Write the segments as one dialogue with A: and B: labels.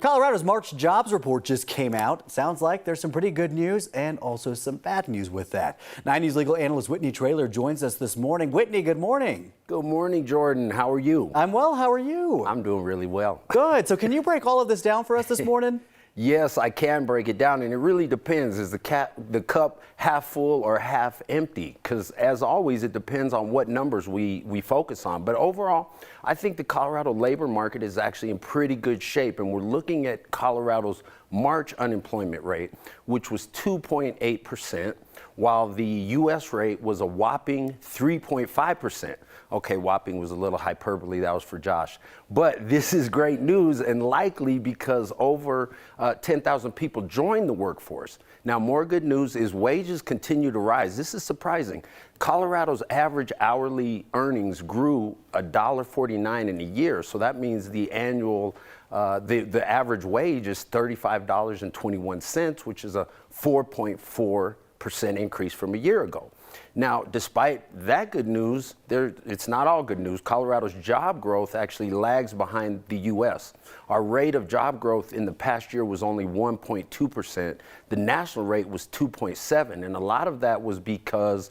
A: Colorado's March jobs report just came out. Sounds like there's some pretty good news and also some bad news with that. 9 News legal analyst Whitney Traylor joins us this morning. Whitney, good morning.
B: Good morning, Jordan. How are you?
A: I'm well. How are you?
B: I'm doing really well.
A: Good. So can you break all of this down for us this morning?
B: Yes, I can break it down, and it really depends. Is the cup half full or half empty? Because as always, it depends on what numbers we focus on. But overall, I think the Colorado labor market is actually in pretty good shape, and we're looking at Colorado's March unemployment rate, which was 2.8%, while the U.S. rate was a whopping 3.5%. Okay, whopping was a little hyperbole. That was for Josh. But this is great news, and likely because over 10,000 people joined the workforce. Now, more good news is wages continue to rise. This is surprising. Colorado's average hourly earnings grew $1.49 in a year, so that means the annual the average wage is $35.21, which is a 4.4% increase from a year ago. Now, despite that good news, it's not all good news. Colorado's job growth actually lags behind the U.S. Our rate of job growth in the past year was only 1.2%. The national rate was 2.7%, and a lot of that was because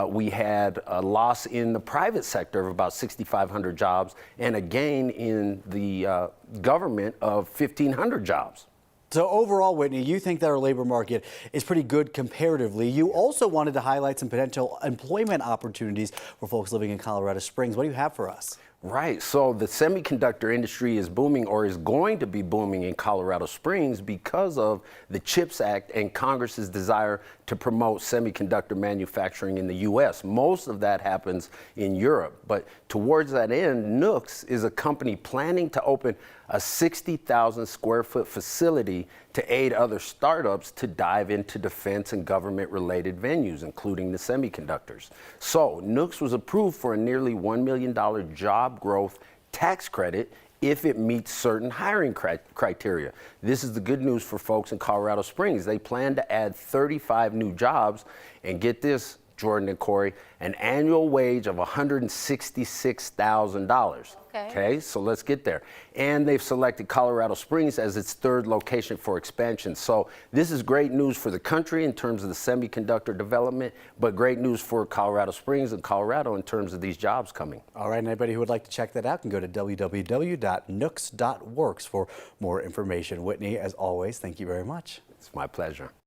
B: we had a loss in the private sector of about 6,500 jobs and a gain in the government of 1,500 jobs.
A: So overall, Whitney, you think that our labor market is pretty good comparatively. You also wanted to highlight some potential employment opportunities for folks living in Colorado Springs. What do you have for us?
B: Right. So the semiconductor industry is booming, or is going to be booming, in Colorado Springs because of the CHIPS Act and Congress's desire to promote semiconductor manufacturing in the U.S. Most of that happens in Europe. But towards that end, Nooks is a company planning to open a 60,000 square foot facility to aid other startups to dive into defense and government related venues, including the semiconductors. So Nooks was approved for a nearly $1 million job growth tax credit if it meets certain hiring criteria. This is the good news for folks in Colorado Springs. They plan to add 35 new jobs, and get this, Jordan and Corey, an annual wage of $166,000. Okay, so let's get there. And they've selected Colorado Springs as its third location for expansion. So this is great news for the country in terms of the semiconductor development, but great news for Colorado Springs and Colorado in terms of these jobs coming.
A: All right, and anybody who would like to check that out can go to www.nooks.works for more information. Whitney, as always, thank you very much.
B: It's my pleasure.